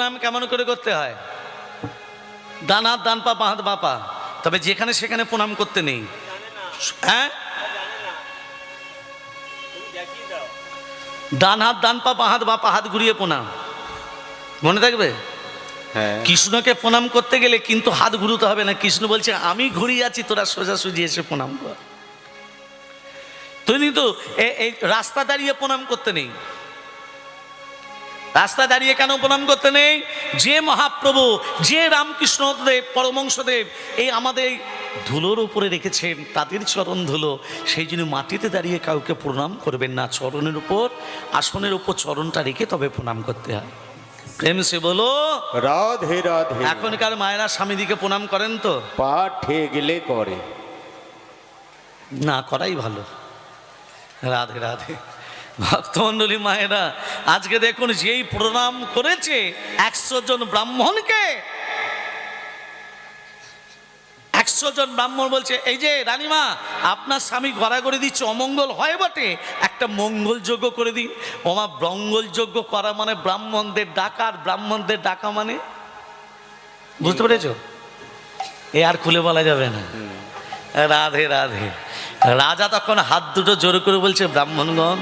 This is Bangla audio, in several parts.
প্রণাম কেমন করে করতে হয়? ডান হাত ডান পা বাঁ হাত বাঁ পা, তবে যেখানে সেখানে প্রণাম করতে নেই। হ্যাঁ, ডান হাত ডান পা বাঁ হাত বাঁ পা, হাত ঘুরিয়ে প্রণাম, মনে থাকবে? হ্যাঁ, কৃষ্ণকে প্রণাম করতে গেলে কিন্তু হাত ঘুরতে হবে না। কৃষ্ণ বলছে আমি ঘুরিয়ে আছি, তোরা সোজাসুজি এসে প্রণাম কর। তুমি তো এই রাস্তা দাঁড়িয়ে প্রণাম করতে নেই। রাস্তা দাঁড়িয়ে কেন প্রণাম করতে নেই? যে মহাপ্রভু, যে রামকৃষ্ণদেব পরমহংসদেব এই আমাদের ধুলোর উপরে রেখেছেন, তাদের চরণ ধুলো, সেই জন্য মাটিতে দাঁড়িয়ে কাউকে প্রণাম করবেন না। চরণের উপর, আসনের উপর চরণটা রেখে তবে প্রণাম করতে হয়। প্রেম সে বলো রাধে রাধে। এখনকার মায়েরা স্বামীদিকে প্রণাম করেন তো? পা ঠেয়ে গেলে করে, না করাই ভালো। রাধে রাধে। ভক্তমণ্ডলী মায়েরা, আজকে দেখুন যেই প্রণাম করেছে 100 জন ব্রাহ্মণকে, 100 জন ব্রাহ্মণ বলছে এই যে রানীমা, আপনার স্বামী গড়াগড়ি দিচ্ছে, অমঙ্গল হয় বটে, একটা মঙ্গল যজ্ঞ করে দিন। ওমা, মঙ্গল যজ্ঞ করা মানে ব্রাহ্মণদের ডাকা, আর ব্রাহ্মণদের ডাকা মানে, বুঝতে পেরেছ? এ আর খুলে বলা যাবে না। রাধে রাধে। রাজা তখন হাত দুটো জোর করে বলছে, ব্রাহ্মণগণ,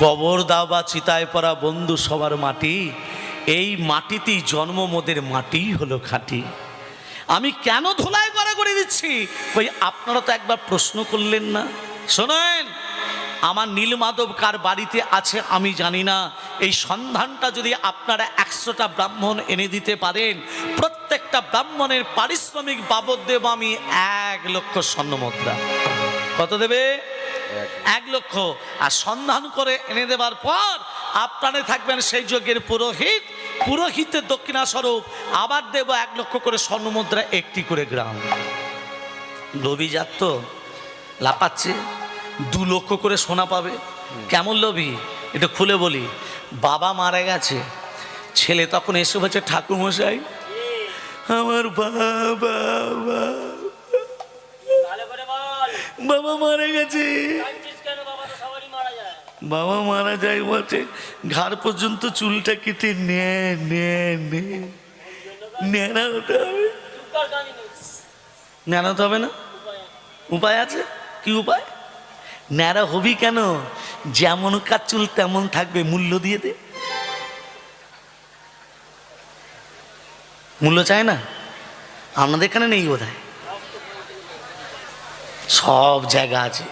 কবর দাও বা চিতায় পড়া বন্ধু সবার মাটি, এই মাটিতেই জন্ম, মোদের মাটি হলো খাঁটি। আমি কেন ধুলায় গড়াগড়ি দিচ্ছি? ওই আপনারা তো একবার প্রশ্ন করলেন না। শোনেন, আমার নীলমাধব কার বাড়িতে আছে আমি জানি না, এই সন্ধানটা যদি আপনারা 100টা ব্রাহ্মণ এনে দিতে পারেন, প্রত্যেকটা ব্রাহ্মণের পারিশ্রমিক বাবদ দেব আমি 1 লক্ষ স্বর্ণমুদ্রা। কত দেবে? 1 লক্ষ। আর সন্ধান করে এনে দেবার পর আপনারা থাকবেন সেই যজ্ঞের পুরোহিত, পুরোহিতের দক্ষিণা স্বরূপ আবার দেব 1 লক্ষ করে স্বর্ণমুদ্রা, 1টি করে গ্রাম। লোভী জাত তো লাপাচ্ছে, 2 লক্ষ করে সোনা পাবে। কেমন লোভী এটা খুলে বলি। বাবা মারা গেছে, ছেলে তখন এসে বলছে, ঠাকুরমশাই আমার বাবা বাবা মারা গেছে। বাবা মারা যায় বলছে, ঘাড় পর্যন্ত চুলটা কেটে ন্যাড়া হতে হবে। ন্যাড়া হতে হবে না? উপায় আছে। কি উপায়? ন্যাড়া হবি কেন? যেমন কার চুল তেমন থাকবে, মূল্য দিয়ে দে। মূল্য চায় না? আমাদের এখানে নেই বোধহয়, সব জায়গা আছে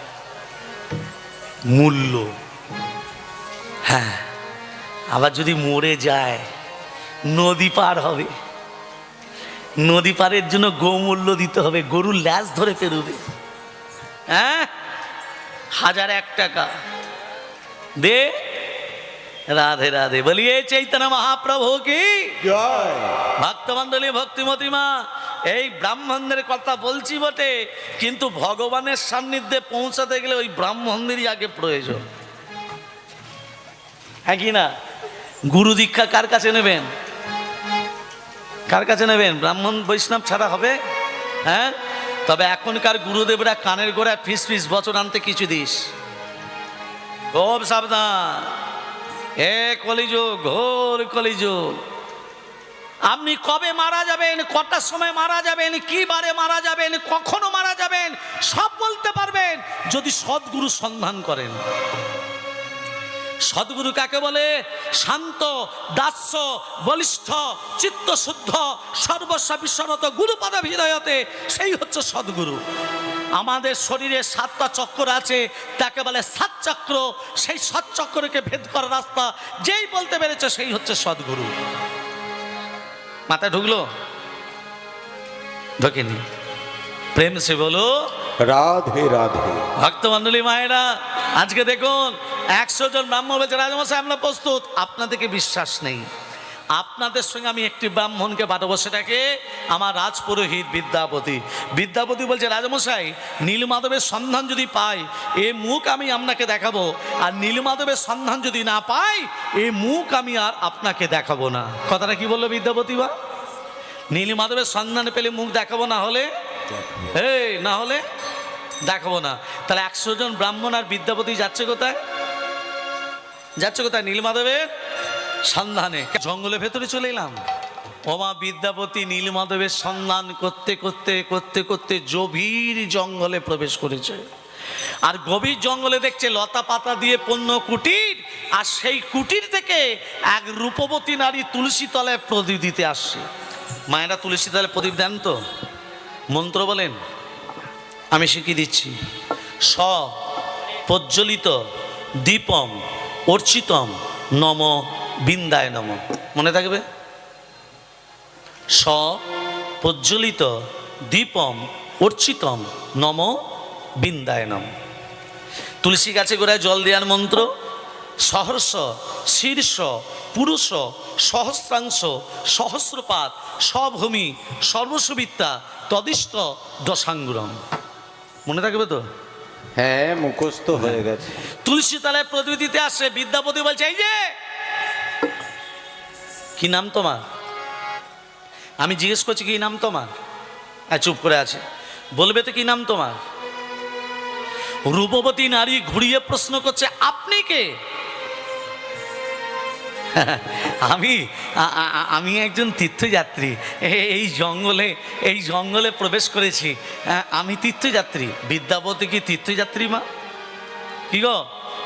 মূল্য। হ্যাঁ, আবার যদি মরে যায় নদী পার হবে, নদী পারের জন্য গোমূল্য দিতে হবে, গরুর ল্যাজ ধরে পেরোবে। হ্যাঁ, 1001 টাকা দে। রাধে রাধে। বলিয়ে চৈতন্য মহাপ্রভু কি জয়। ভক্তমণ্ডলী, ভক্তিমতী মা, এই ব্রাহ্মণদের কথা বলছি বটে, কিন্তু ভগবানের সান্নিধ্যে পৌঁছাতে গেলে ওই ব্রাহ্মণদেরই আগে প্রয়োজন। হ্যাঁ কি না? গুরু দীক্ষা কার কাছে নেবেন? কার কাছে নেবেন? ব্রাহ্মণ বৈষ্ণব ছাড়া হবে? হ্যাঁ, তবে এখনকার গুরুদেবরা কানের গোড়ায় ফিস ফিস বচন আনতে কিছু দিস, খুব সাবধান। এ কলিযুগ, ঘোর কলিযুগ। আপনি কবে মারা যাবেন, কটার সময় মারা যাবেন, কি বারে মারা যাবেন, কখনো মারা যাবেন, সব বলতে পারবেন যদি সদ্গুরু সন্ধান করেন। সদ্গুরু কাকে বলে? শান্ত, দাস্য, বলিষ্ঠ, চিত্তশুদ্ধ, সর্বস্ব বিস্মরত, গুরুপদ হৃদয়তে, সেই হচ্ছে সদ্গুরু। আমাদের শরীরে 7টা চক্র আছে, তাকে বলে 7 চক্র। সেই 7 চক্রকে ভেদ করার রাস্তা যেই বলতে পেরেছে সেই হচ্ছে সদ্গুরু। মাথায় ঢুকলো? ঢোকেনি? প্রেম সে বলো রাধে রাধে। ভক্তমণ্ডলী মায়েরা, আজকে দেখুন 100 জন ব্রাহ্মণ বলছে, রাজমশাই আমরা প্রস্তুত। আপনাদেরকে বিশ্বাস নেই। আপনাদের সঙ্গে আমি একটি ব্রাহ্মণকে পাঠাবো, সেটাকে আমার রাজপুরোহিত বিদ্যাপতি। বিদ্যাপতি বলছে, রাজমশাই নীলমাধবের সন্ধান যদি পাই, এ মুখ আমি আপনাকে দেখাবো, আর নীলমাধবের সন্ধান যদি না পাই, এ মুখ আমি আর আপনাকে দেখাবো না। কথাটা কি বললো বিদ্যাপতি বা? নীলমাধবের সন্ধান পেলে মুখ দেখাবো, না হলে না হলে দেখাবো না। তাহলে 100 জন ব্রাহ্মণ আর বিদ্যাপতি যাচ্ছে কোথায়? যাচ্ছে কোথায়? নীলমাধবের সন্ধানে জঙ্গলের ভেতরে চলে এলাম। ওমা বিদ্যাপতি নীলমাধবের সন্ধান করতে করতে করতে করতে গভীর জঙ্গলে প্রবেশ করেছে। আর গভীর জঙ্গলে দেখছে লতা পাতা দিয়ে পূর্ণ কুটির, আর সেই কুটির থেকে এক রূপবতী নারী তুলসী তলায় প্রদীপ দিতে আসছে। মায়েরা তুলসী তলায় প্রদীপ দেন তো? মন্ত্র বলেন, আমি শিখিয়ে দিচ্ছি। স প্রজ্বলিত দীপম অর্চিতম নম বিন্দায় নম। মনে থাকবে? স প্রজ্বলিত দীপম অর্চিতম নম বিন্দায় নম। তুলসী গাছে গোড়ায় জল দেওয়ার মন্ত্র। সহর্ষ শীর্ষ পুরুষ সহস্রাংশ সহস্রপাত সভূমি সর্বসুবিদ্যা তদিষ্ট দশাঙ্গুরম। মনে থাকবে তো? হ্যাঁ, মুখস্থ হয়ে গেছে। তুলসী তলায় প্রদীপ দিতে আসে। বিদ্যাপতি বলছে, এই যে কি নাম তোমার? আমি জিজ্ঞেস করছি কি নাম তোমার? চুপ করে আছে। বলবে তো কি নাম তোমার? রূপবতী নারী ঘুরিয়ে প্রশ্ন করছে, আপনি কে? আমি একজন তীর্থযাত্রী। এই জঙ্গলে প্রবেশ করেছি। আমি তীর্থযাত্রী। বিদ্যাপতি কি তীর্থযাত্রী মা? কি গো,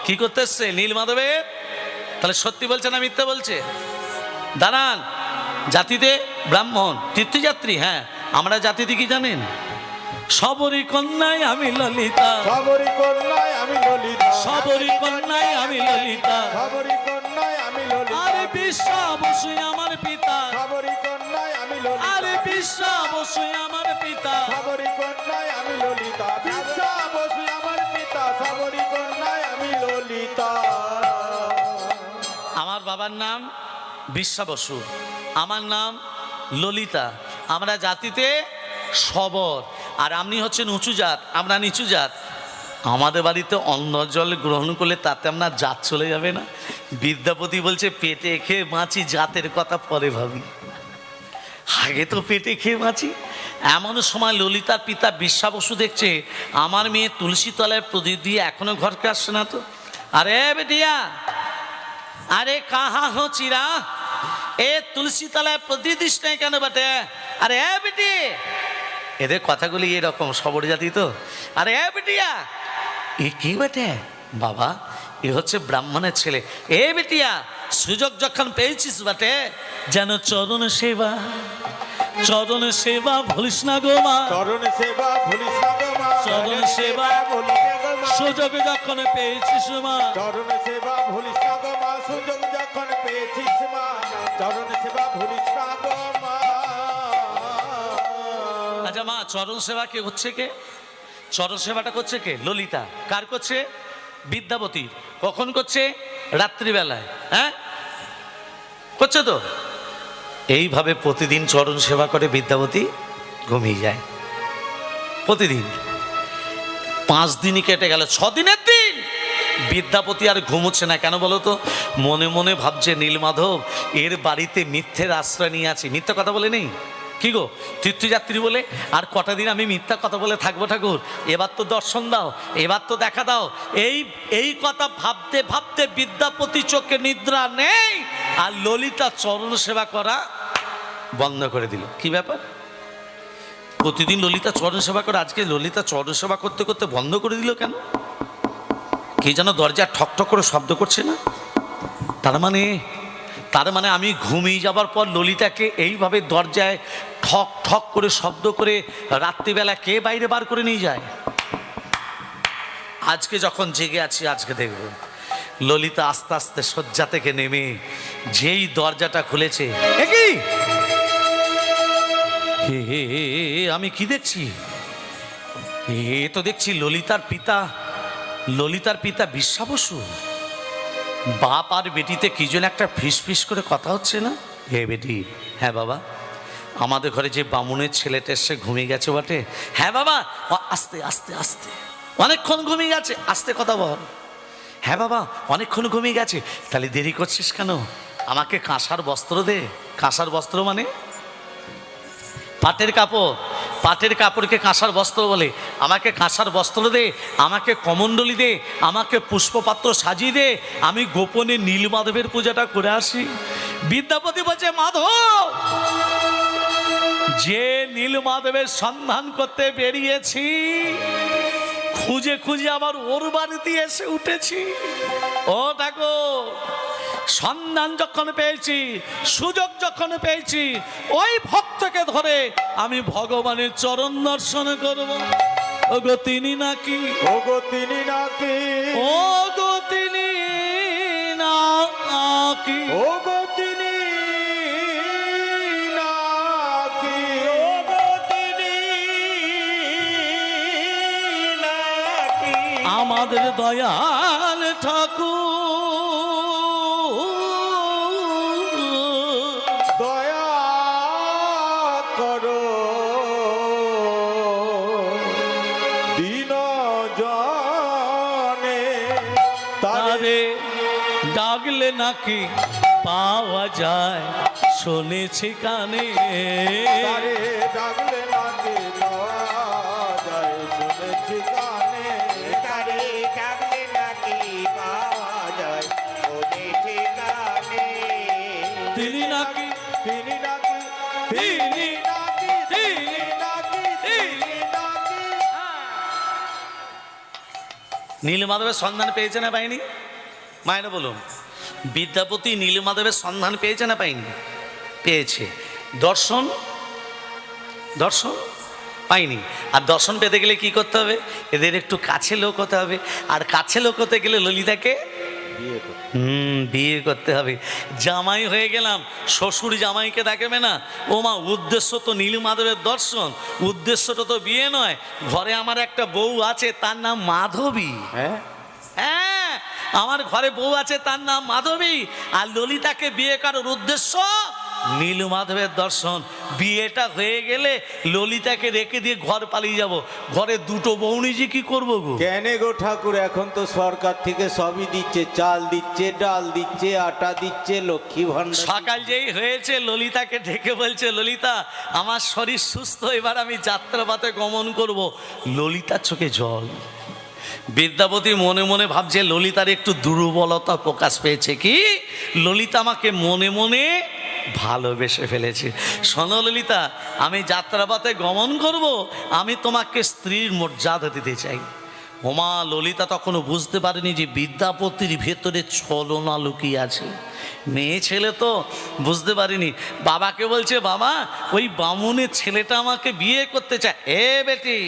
কি করতে এসছে নীলমাধবের? তাহলে সত্যি বলছে না মিথ্যা বলছে? দাঁড়ান, জাতিতে ব্রাহ্মণ, তীর্থযাত্রী। হ্যাঁ, আমরা জাতিতে কি জানেন? সবরী কন্যায় আমি ললিতা, সবরী কন্যায় আমি ললিতা, সবরী কন্যায় আমি ললিতা, সবরী কন্যায় আমি ললিতা, আরে বিশ্বা বসুই আমার পিতা, সবরী কন্যায় আমি ললিতা, আরে বিশ্বা বসুই আমার পিতা, সবরী কন্যায় আমি ললিতা, বিশ্বা বসু আমার পিতা, সবরী কন্যায় আমি ললিতা। আমার বাবার নাম বিশ্বা বসু, আমার নাম ললিতা। আমরা জাতিতে সবর, আর আপনি হচ্ছেন উঁচু জাত, আমরা নিচু জাত। আমাদের বাড়িতে অন্ন জল গ্রহণ করলে তাতে আপনার জাত চলে যাবে না? বিদ্যাপতি বলছে, পেটে খেয়ে বাঁচি, জাতের কথা পরে ভাবি, আগে তো পেটে খেয়ে বাঁচি। এমন সময় ললিতার পিতা বিশ্বা বসু দেখছে আমার মেয়ে তুলসী তলায় প্রদীপ দিয়ে এখনো ঘরকে আসছে না। তো আরে বেটিয়া, আরে কাহা হো চিরা, এ তুলসী তলায় প্রদীপ দিস নাই কেন বেটে? আরে বেটি, এদের কথাগুলি এরকম, সবর জাতি তো। আরে বেটিয়া, এ কি বেটে? বাবা, এ হচ্ছে ব্রাহ্মণের ছেলে। এ বেটিয়া, সুযোগ যখন পেয়েছিস বেটে, যেন চরণ সেবা, চরণ সেবা ভুলিস না গো মা, চরণ সেবা ভুলিস না গো মা, চরণ সেবা ভুলিস না গো মা, সুযোগ যখন পেয়েছিস মা, চরণ সেবা ভুলিস না গো মা, সুযোগ যখন পেয়েছিস মা, চরণ সেবা ভুলিস না গো মা। আচ্ছা মা, চরণ সেবা কে হচ্ছে? কে চরণ সেবাটা করছে? কে? ললিতা। কার করছে? বিদ্যাপতি। কখন করছে? রাত্রিবেলায়। হ্যাঁ, করছে তো। এইভাবে প্রতিদিন চরণ সেবা করে বিদ্যাপতি ঘুমিয়ে যায়। প্রতিদিন 5 দিনই কেটে গেল, 6 দিনের দিন বিদ্যাপতি আর ঘুমোচ্ছে না। কেন বলো তো? মনে মনে ভাবছে নীলমাধব এর বাড়িতে মিথ্যের আশ্রয় নিয়ে আছি। মিথ্যা কথা বলে নেই কি গো, তীর্থযাত্রী বলে। আর কটা দিন আমি মিথ্যা কথা বলে থাকবো ঠাকুর? এবার তো দর্শন দাও, এবার তো দেখা দাও। এই কথা ভাবতে ভাবতে বিদ্যাপতি চোখে নিদ্রা নেই, আর ললিতা চরণ সেবা করা বন্ধ করে দিল। কি ব্যাপার? প্রতিদিন ললিতা চরণ সেবা করে, আজকে ললিতা চরণ সেবা করতে করতে বন্ধ করে দিল কেন? কে যেন দরজা ঠক ঠক করে শব্দ করছে না? তার মানে আমি ঘুমিয়ে যাবার পর ললিতাকে এইভাবে দরজায় ঠক ঠক করে শব্দ করে রাত্রিবেলা কে বাইরে বার করে নিয়ে যায়? আজকে যখন জেগে আছি, আজকে দেখব ললিতা আস্তে আস্তে শয্যা থেকে নেমে যেই দরজাটা খুলেছে, কি আমি কি দেখছি? এ তো দেখছি ললিতার পিতা বিশ্বা বসু। বাপ আর বেটিতে কি যেন একটা ফিস ফিস করে কথা হচ্ছে না? হে বেটি, হ্যাঁ বাবা, আমাদের ঘরে যে বামুনের ছেলেটা এসে ঘুমিয়ে গেছে বটে? হ্যাঁ বাবা। আস্তে আস্তে আস্তে, অনেকক্ষণ ঘুমিয়ে গেছে, আস্তে কথা বল। হ্যাঁ বাবা, অনেকক্ষণ ঘুমিয়ে গেছে। তাহলে দেরি করছিস কেন? আমাকে কাঁসার বস্ত্র দে। কাঁসার বস্ত্র মানে পাটের কাপড়। পাটের কাপড়কে কাঁসার বস্ত্র বলে, আমাকে কাঁসার বস্ত্র দে, আমাকে কমণ্ডলী দে, আমাকে পুষ্পপাত্র সাজিয়ে দে, আমি গোপনে নীলমাধবের পূজাটা করে আসি। বিদ্যাপতি বলছে, মাধব, যে নীলমাধবের সন্ধান করতে বেরিয়েছি, খুঁজে খুঁজে আবার ওর বাড়িতে এসে উঠেছি। ও দেখো, সন্ধান যখন পেয়েছি, সুযোগ যখন পেয়েছি, ওই ভক্তকে ধরে আমি ভগবানের চরণ দর্শন করব। ওগো তিনি নাকি, ওগো তিনি নাকি, ওগো তিনি নাকি, ওগো তিনি নাকি, ওগো তিনি নাকি, আমাদের দয়াল ঠাকুর, দয়া করো দীন জনে, তারে ডাকলে নাকি পাওয়া যায়, শুনেছি কানে। তারে ডাকলে নাকি পাওয়া যায়, শুনেছি কানে, তারে ডাকলে নাকি পাওয়া যায়, শুনেছি কানে। তিনি নাকি, তিনি নাকি, তিনি নাকি, তিনি নাকি, তিনি নাকি। নীলমাধবের সন্ধান পেয়েছে না পাইনি? মায়েরা বলুন, বিদ্যাপতি নীলমাধবের সন্ধান পেয়েছে না পাইনি? পেয়েছে। দর্শন, দর্শন পাইনি। আর দর্শন পেতে গেলে কি করতে হবে? এদের একটু কাছে লোক হতে হবে। আর কাছে লোক হতে গেলে ললিতাকে বিয়ে করতে হবে। জামাই হয়ে গেলাম, শ্বশুর জামাইকে ডাকবে না। ও মা, উদ্দেশ্য তো নীলমাধবের দর্শন, উদ্দেশ্যটা তো বিয়ে নয়। ঘরে আমার একটা বউ আছে, তার নাম মাধবী। হ্যাঁ, হ্যাঁ, আমার ঘরে বউ আছে, তার নাম মাধবী। আর ললিতাকে বিয়ে করার উদ্দেশ্য নীলমাধবের দর্শন। বিয়েটা হয়ে গেলে ললিতাকে রেখে দিয়ে ঘর পালিয়ে যাব। ঘরে দুটো বউ নিজে কি করবো গো? কেন গো ঠাকুর, এখন তো সরকার থেকে সবই দিচ্ছে, চাল দিচ্ছে, ডাল দিচ্ছে, আটা দিচ্ছে, লক্ষ্মী ভান্ডার। সকাল যেই হয়েছে, ললিতাকে ডেকে বলছে, ললিতা আমার শরীর সুস্থ, এবার আমি যাত্রাপথে গমন করব। ললিতার চোখে জল। বিদ্যাপতি মনে মনে ভাবছে ললিতার একটু দুর্বলতা প্রকাশ পেয়েছে, কি ললিতা আমাকে মনে মনে ভালোবেসে ফেলেছে। শোনো ললিতা, আমি যাত্রাপথে গমন করব, আমি তোমাকে স্ত্রীর মর্যাদা দিতে চাই। ওমা, ললিতা তখনও বুঝতে পারেনি যে বিদ্যাপতির ভেতরে ছলনা লুকিয়ে আছে। মেয়ে ছেলে তো বুঝতে পারিনি। বাবাকে বলছে, বাবা ওই বামুনের ছেলেটা আমাকে বিয়ে করতে চায়। এ বেটি,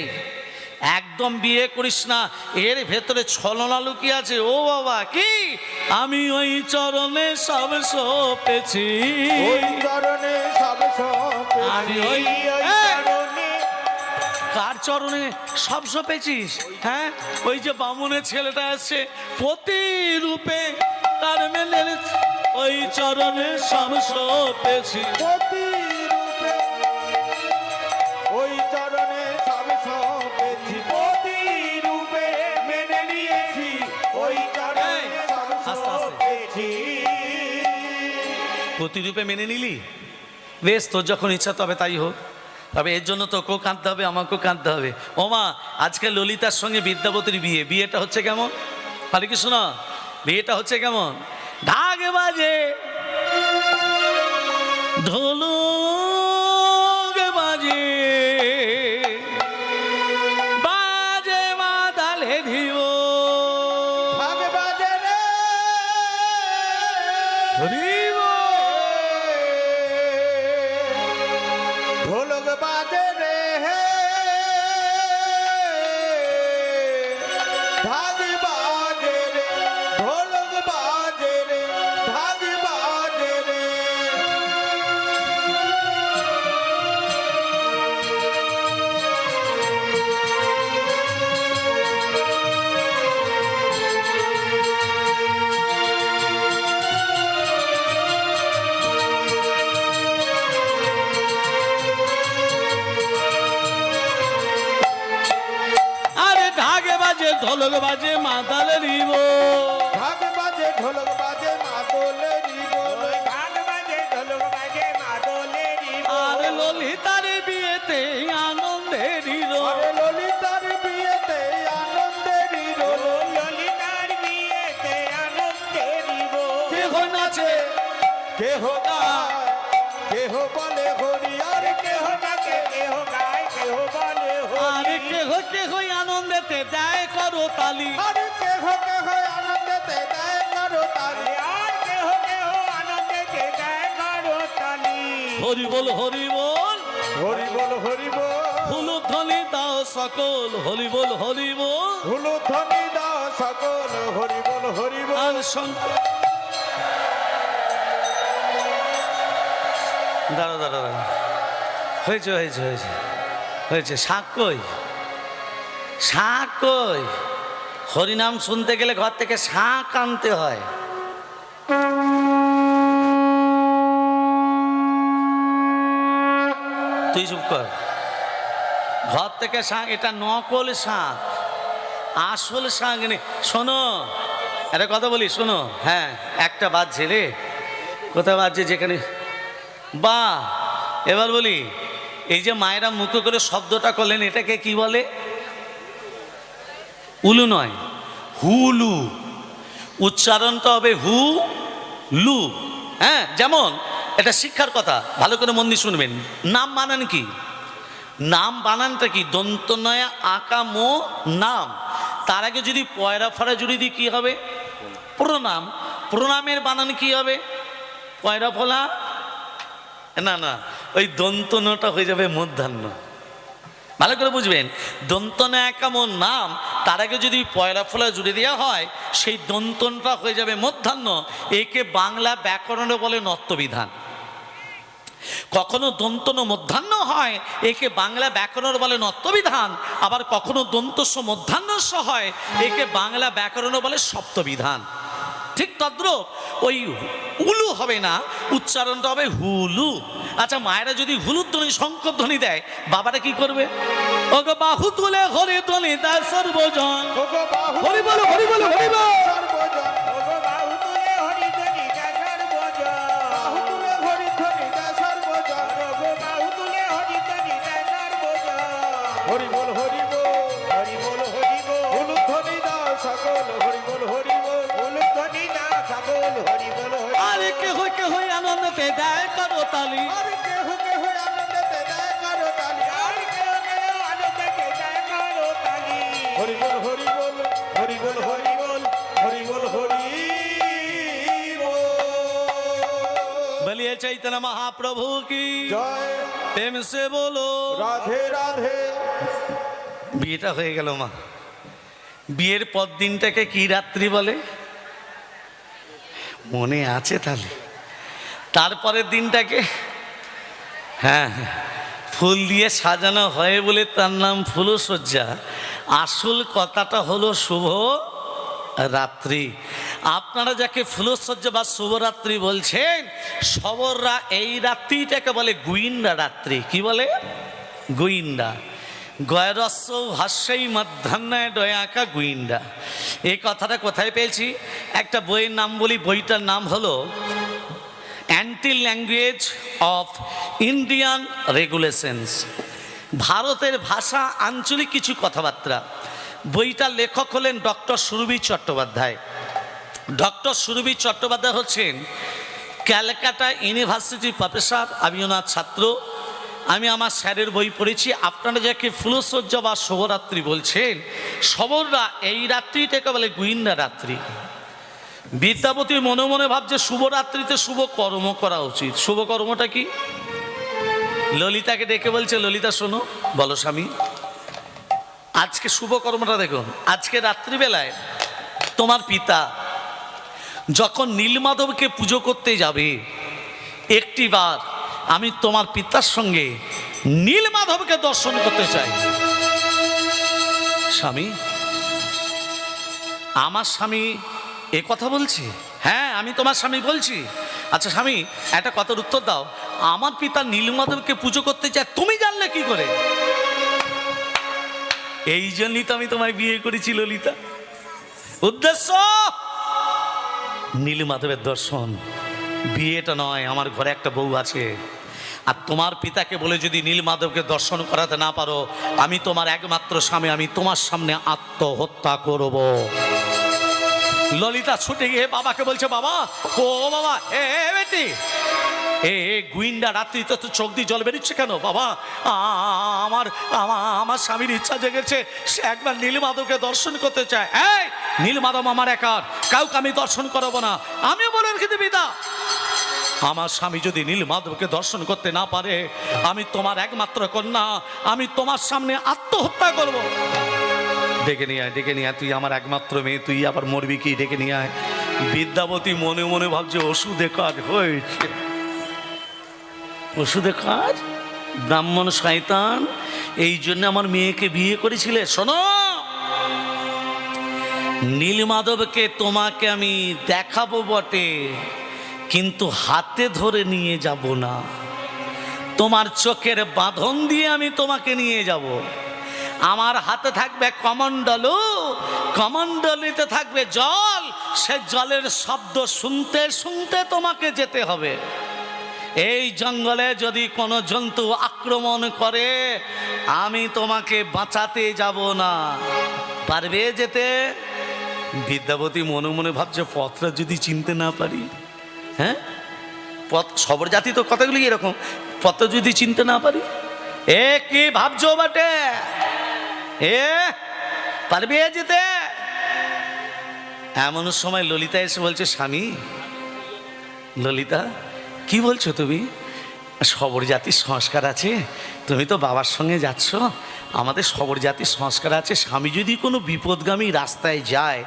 একদম বিয়ে করিস না, এর ভেতরে ছলনা লুকিয়ে আছে। ও বাবা, কি? আমি ওই চরণে সব সপেছি, ওই চরণে সব সপেছি, আমি ওই চরণে। কার চরণে সব সপেছিস? হ্যাঁ, ওই যে বামুনের ছেলেটা আছে, প্রতিরূপে তার মেনে ওই চরণে সব সপেছি। প্রতিরূপে ওই চরণে সব সপেছি, প্রতিরূপে মেনে নিয়েছি, ওই চরণে সব আস্তে আস্তে। সপেছি। প্রতিরূপে মেনে নিলি? বেশ, তোর যখন ইচ্ছা তবে তাই হোক। তবে এর জন্য তোকেও কাঁদতে হবে, আমাকেও কাঁদতে হবে। ওমা, আজকে ললিতার সঙ্গে বিদ্যাপতির বিয়ে। বিয়েটা হচ্ছে কেমন? হরে কৃষ্ণ। বিয়েটা হচ্ছে কেমন? ঢাক বাজে, ঢোলক বাজে, বাজে মাতালে ধিব, ঢাক বাজে রে, হরিব, ঢোলক বাজে রে, ঢাক বাজে রে, ঢোলক বাজে রে, ঢাক বাজে রে। আরে ঢাক বাজে, ঢোলক বাজে, মাতাল রিব, ঢাক বাজে, ঢোলক বাজে, মাদলে রিব, ঢাক বাজে, ঢোলক বাজে, মাদলে রিব। আর ললিতার বিয়েতে আনন্দ আছে কেহ গায় কেহ বলে হরি আর কেহ ডাকে কেহ গায় কেহ বলে আরে হরি কেহ কেহ আনন্দেতে দেয় করো তালি আর কেহ কেহ আনন্দেতে দেয় করো তালি আর কেহ কেহ আনন্দেতে দেয় করো তালি হরি বল হরি বল হরি বল হরি বল ফুল ধ্বনি দাও সকল হরি বল হরি বল হুলু ধ্বনি দাও সকল হরি বল হরি বল আর দাঁড়া দাঁড়া দাঁড়া হয়েছে হয়েছে হয়েছে হয়েছে শাক কই শাক কই হরিনাম শুনতে গেলে ঘর থেকে শাক আনতে হয় তুই চুপ কর ঘর থেকে শাক এটা নকল শাক আসল শাক নেই শোনো একটা কথা বলি শোনো হ্যাঁ একটা বাজছে রে কোথায় বাজছে যেখানে বা এবার বলি এই যে মায়েরা মুখ করে শব্দটা করলেন এটাকে কি বলে উলু নয় হুলু উচ্চারণটা হবে হু লু হ্যাঁ যেমন এটা শিক্ষার কথা ভালো করে মন দিয়ে শুনবেন নাম বানান কি নাম বানানটা কি দন্তনয়া আকা মো নাম তার আগে যদি পয়রা ফরা জুড়ে দিই কি হবে প্রণাম প্রণামের বানান কি হবে পয়রা ফলা না না ওই দন্তনটা হয়ে যাবে মধ্যাহ্ন ভালো করে বুঝবেন দন্তন একামন নাম তার আগে যদি পয়লা ফলা জুড়ে দেওয়া হয় সেই দন্তনটা হয়ে যাবে মধ্যাহ্ন একে বাংলা ব্যাকরণে বলে নত্যবিধান কখনো দন্তন মধ্যাহ্ন হয় একে বাংলা ব্যাকরণ বলে নত্যবিধান আবার কখনো দন্তস্ব মধ্যাহ্নস্ব হয় একে বাংলা ব্যাকরণ বলে সপ্তবিধান ঠিক তদ্রূপ ওই উলু হবে না উচ্চারণটা হবে হুলু আচ্ছা মায়েরা যদি হুলুর ধ্বনি শঙ্কর ধ্বনি দেয় বাবারা কি করবে ওগো বাহু তুলে হরি ধ্বনি দেয় সর্বজন ওগো বাহু হরি বলো হরি বলো হরি বলো সর্বজন ওগো বাহু তুলে হরি ধ্বনি দেয় সর্বজন বাহু তুলে হরি ধ্বনি দেয় সর্বজন ওগো বাহু তুলে হরি ধ্বনি দেয় সর্বজন হরি বল হরি বল হরি বল হরি বল হুলু ধ্বনি দাও সকল হরি বল হরি বল হুলু ধ্বনি দাও সকল হরি বল হরি আরে কেহ আনন্দতে দেয় করো তালি আর কেহ কেহ আনন্দেতে দেয় করো তালি আর কেহ কেহ আনন্দেতে দেয় করো তালি হরি বল হরি বল হরি বল হরি বল হরি বল হরি বল বলিয়ে চৈতন্য মহাপ্রভু কি জয় প্রেম সে বলো রাধে রাধে বিয়েটা হয়ে গেল মা বিয়ের পর দিনটাকে কি রাত্রি বলে মনে আছে তাহলে তারপরের দিনটাকে হ্যাঁ ফুল দিয়ে সাজানো হয় বলে তার নাম ফুলসজ্জা আসল কথাটা হলো শুভ রাত্রি আপনারা যাকে ফুলসজ্জা বা শুভরাত্রি বলছেন সবররা এই রাত্রিটাকে বলে গুইন্দা রাত্রি কি বলে গুইন্দা গয়রস্য ভাষ্যই মধ্যাহ্নায় ডয়াকা গুইন্দা এই কথাটা কোথায় পেয়েছি একটা বইয়ের নাম বলি বইটার নাম হলো anti language of Indian regulations ভারতের ভাষা আঞ্চলিক কিছু কথাবার্তা বইটার লেখক হলেন ডক্টর সুরবীর চট্টোপাধ্যায় ডক্টর সুরবীর চট্টোপাধ্যায় হচ্ছেন ক্যালকাটা ইউনিভার্সিটির প্রফেসর আমি ওনার ছাত্র আমি আমার স্যারের বই পড়েছি আপনারা যাকে ফুলসজ্জা বা শুভরাত্রি বলছেন সবররা এই রাত্রিটাকে বলে গুইন্দা রাত্রি বিদ্যাপতি মনে মনে ভাবছে শুভরাত্রিতে শুভ কর্ম করা উচিত শুভ কর্মটা কি ললিতাকে ডেকে বলছে ললিতা শোনো বলো স্বামী আজকে শুভ কর্মটা দেখুন আজকে রাত্রিবেলায় তোমার পিতা যখন নীলমাধবকে পুজো করতে যাবে একটিবার আমি তোমার পিতার সঙ্গে নীলমাধবকে দর্শন করতে চাই স্বামী আমার স্বামী এ কথা বলছি হ্যাঁ আমি তোমার স্বামী বলছি আচ্ছা স্বামী একটা কথার উত্তর দাও আমার পিতা নীলমাধবকে পুজো করতে চায় তুমি জানলে কি করে এই জন্যই তো আমি তোমায় বিয়ে করেছি ললিতা উদ্দেশ্য নীলমাধবের দর্শন বিয়েটা নয় আমার ঘরে একটা বউ আছে আর তোমার পিতাকে বলে যদি নীলমাধবকে দর্শন করাতে না পারো আমি তোমার একমাত্র স্বামী আমি তোমার সামনে আত্মহত্যা করব ললিতা ছুটে গিয়ে বাবাকে বলছে, বাবা, ও বাবা, বেটি, গুইন্ডা রাত্রিতে তো চোখ দিয়ে জল বেরিয়েছে কেন? বাবা, আমার স্বামীর ইচ্ছা জেগেছে, সে একবার নীলমাধবকে দর্শন করতে চায়। এই নীলমাধব আমার একার, কাউকে আমি দর্শন করাবো না। আমি বলে রেখে দিবি দা, আমার স্বামী যদি নীলমাধবকে দর্শন করতে না পারে, আমি তোমার একমাত্র কন্যা, আমি তোমার সামনে আত্মহত্যা করব। ডেকে নিয়ে আয়, ডেকে নিয়ে আয়, তুই আমার একমাত্র মেয়ে, তুই আবার মরবি কি? ডেকে নিয়ে আয়। বিদ্যাবতী মনে মনে ভাবছে, ওষুধে কাজ হয়েছে, ওষুধে কাজ। ব্রাহ্মণ শয়তান, এই জন্য আমার মেয়েকে বিয়ে করেছিলে। শোনো, নীলমাধবকে তোমাকে আমি দেখাবো বটে, কিন্তু হাতে ধরে নিয়ে যাব না, তোমার চোখের বাঁধন দিয়ে আমি তোমাকে নিয়ে যাব। আমার হাতে থাকবে কমণ্ডলু, কমণ্ডলিতে থাকবে জল, সে জলের শব্দ শুনতে শুনতে তোমাকে যেতে হবে। এই জঙ্গলে যদি কোনো জন্তু আক্রমণ করে, আমি তোমাকে বাঁচাতে যাব না। পারবে যেতে? বিদ্যাবতী মনে মনে ভাবছে, পথটা যদি চিনতে না পারি, হ্যাঁ, পথ সবর জাতি তো কথাগুলি এরকম, পথ যদি চিনতে না পারি। কি ভাবছো বটে? পারবে যেতে? এমন সময় ললিতা এসে বলছে, স্বামী। ললিতা, কি বলছো তুমি? সবর জাতির সংস্কার আছে, তুমি তো বাবার সঙ্গে যাচ্ছ, আমাদের সবর জাতির সংস্কার আছে। স্বামী যদি কোনো বিপদগামী রাস্তায় যায়,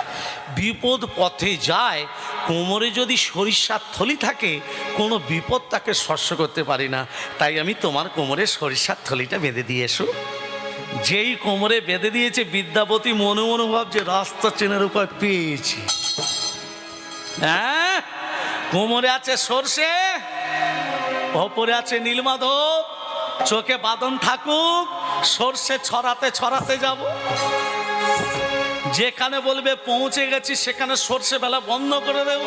বিপদ পথে যায়, কোমরে যদি সরিষার থলি থাকে, কোনো বিপদ তাকে স্পর্শ করতে পারি না। তাই আমি তোমার কোমরে সরিষার থলিটা বেঁধে দিয়ে এসো। যেই কোমরে বেঁধে দিয়েছে, বিদ্যাপতি মনে মনে ভাবছে, রাস্তা চেনার উপায় পেয়েছি। হ্যাঁ, কোমরে আছে সরষে, ওপরে আছে নীলমাধব, চোখে বাঁধন থাকুক, সরষে ছড়াতে ছড়াতে যাব। যেখানে বলবে পৌঁছে গেছি, সেখানে সরষে বেলা বন্ধ করে দেব।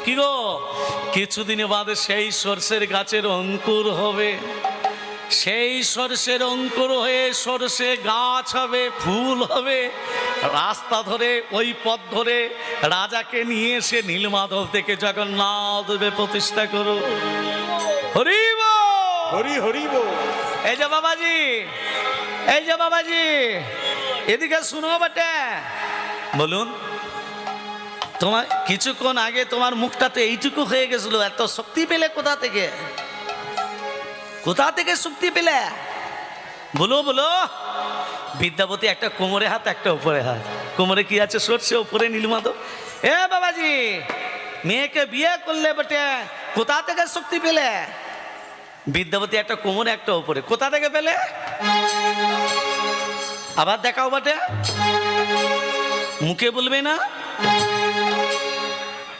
কি গো, কিছুদিন বাদে সেই সরষের গাছের অঙ্কুর হবে, সেই সরষের অঙ্কুর হয়ে সরষে গাছ হবে, ফুল হবে। রাস্তা ধরে, ওই পথ ধরে রাজাকে নিয়ে এসে নীলমাধব থেকে জগন্নাথে প্রতিষ্ঠা করো। হরি বল, হরি হরি বল। এই যে বাবাজি, এই যে বাবাজি, এদিকে শুনো বটে। বলুন, তোমার কিছুক্ষণ আগে তোমার মুখটাতে এইটুকু হয়ে গেছিল, এত শক্তি পেলে কোথা থেকে? কোথা থেকে শক্তি পেলে? বলো বলো। বিদ্যাপতি একটা কোমরে হাত, একটা উপরে হাত। কোমরে কি আছে? সরষে, উপরে নীলমাধব। বাবাজি, মেয়েকে বিয়ে করলে বটে, কোথা থেকে শক্তি পেলে? বিদ্যাপতি একটা কোমরে, একটা উপরে। কোথা থেকে পেলে? আবার দেখাও বটে। মুখে বলবে না,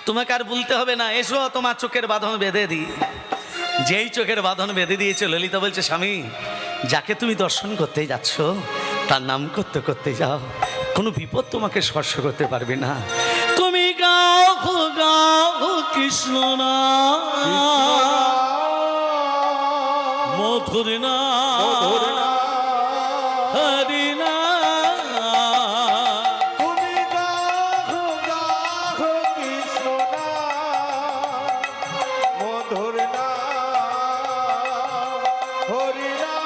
তোমাকে আর বলতে হবে না। এসো, তোমার চোখের বাঁধন বেঁধে দিই। যেই চোখের বাঁধন বেঁধে দিয়েছে, ললিতা বলছে, স্বামী, যাকে তুমি দর্শন করতে যাচ্ছ, তার নাম করতে করতে যাও, কোনো বিপদ তোমাকে স্পর্শ করতে পারবে না। তুমি গাও গাও কৃষ্ণ না, মধুর না, হরি না। তুমি গাও গাও কৃষ্ণ নাম, মধুর নাম, হরি নাম।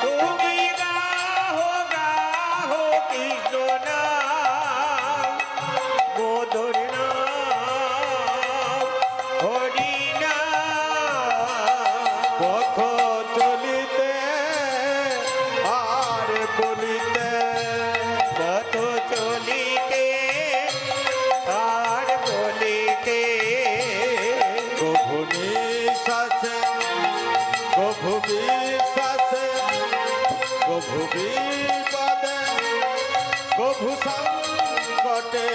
তুমি গাও গাও কৃষ্ণ নাম, মধুর নাম, হরি নাম। পথ চলিতে আর বলিতে, পথ চলিতে আর বলিতে, কভু নিঃশ্বাসে, কভু বিশ্বাসে, কভু বিপদে, কভু সংকটে,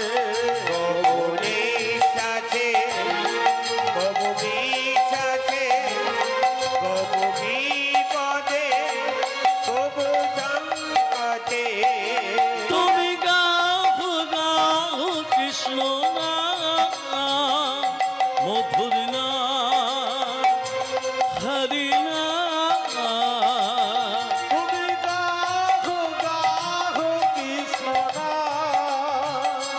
কভু নিঃশ্বাসে, কভু বিশ্বাসে, কভু বিপদে, কভু সংকটে। তুমি গাও গাও কৃষ্ণ না, মধুর না, হরি না। তুমি গাও গাও কৃষ্ণ নাম,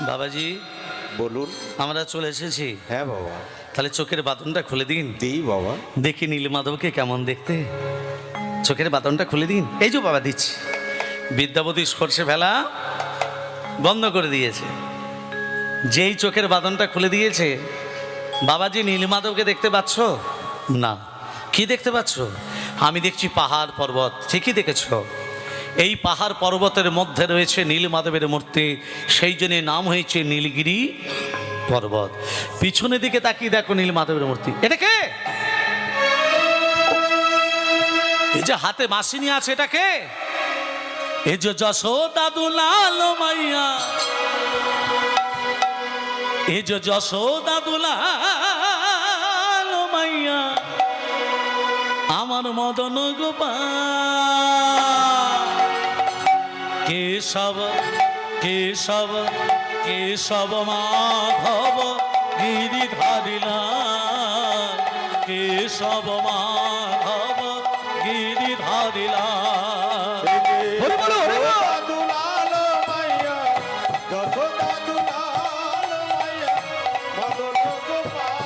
বাবাজি, বলুন। আমরা চলে এসেছি, হ্যাঁ বাবা। তাহলে চোখের বাঁধনটা খুলে দিন, দিই বাবা। দেখি নীলমাধবকে কেমন দেখতে। চোখের বাঁধনটা খুলে দিন। এই যে বাবা দিচ্ছি। বিদ্যাপতি সর্ষে ফেলা বন্ধ করে দিয়েছে। যেই চোখের বাঁধনটা খুলে দিয়েছে, বাবাজি নীলমাধবকে দেখতে পাচ্ছ না? কি দেখতে পাচ্ছ? আমি দেখছি পাহাড় পর্বত। ঠিকই দেখেছ, এই পাহাড় পর্বতের মধ্যে রয়েছে নীলমাধবের মূর্তি, সেই জন্য নাম হয়েছে নীলগিরি পর্বত। পিছনের দিকে তাকিয়ে দেখো নীলমাধবের মূর্তি। এটা কে? এই যে হাতে মাসি নিয়ে আছে, এটা কে? এই যে যশোদা দুলাল মাইয়া, এই যে যশোদা দুলাল মাইয়া, আমার মদন গোপাল। কেশব কেশব কেশব মাধব গিরিধারিলা, কেশব মাধব গিরিধারিলা। হরি বলো, হরি বলো। দুলাল মাইয়া, যশোদা দুলাল মাইয়া, মদন গোপাল।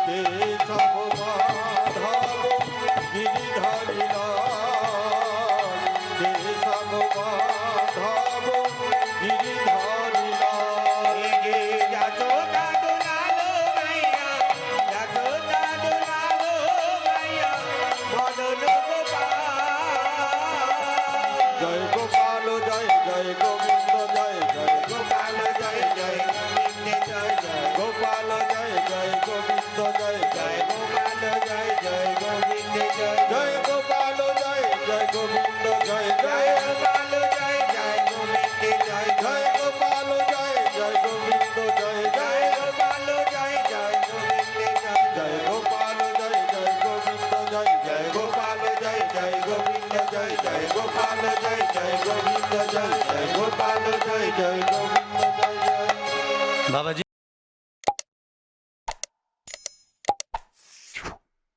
কেশব মাধব গিরিধারী লাল, কেশব মাধব গিরিধারী লাল। যশোদা দুলাল মাইয়া, যশোদা দুলাল মাইয়া, মদন জয় গোপাল জয় জয় গোবিন্দ জয় জয় গোপাল জয় জয় গোবিন্দ জয় জয় গোপাল জয় জয় গোবিন্দ জয় জয় গোপাল জয় জয় গোবিন্দ জয় জয় গোপাল জয় জয় গোবিন্দ জয় জয় গোপাল জয় জয় গোবিন্দ জয় জয় গোপাল জয় জয় গোবিন্দ জয় জয় গোপাল জয় জয় গোবিন্দ জয় জয় গোপাল জয় জয় গোবিন্দ জয় জয় গোপাল জয় জয় গোবিন্দ জয় জয় গোপাল জয় জয় গোবিন্দ জয় জয় গোপাল জয় জয় গোবিন্দ জয় জয়। বাবাজি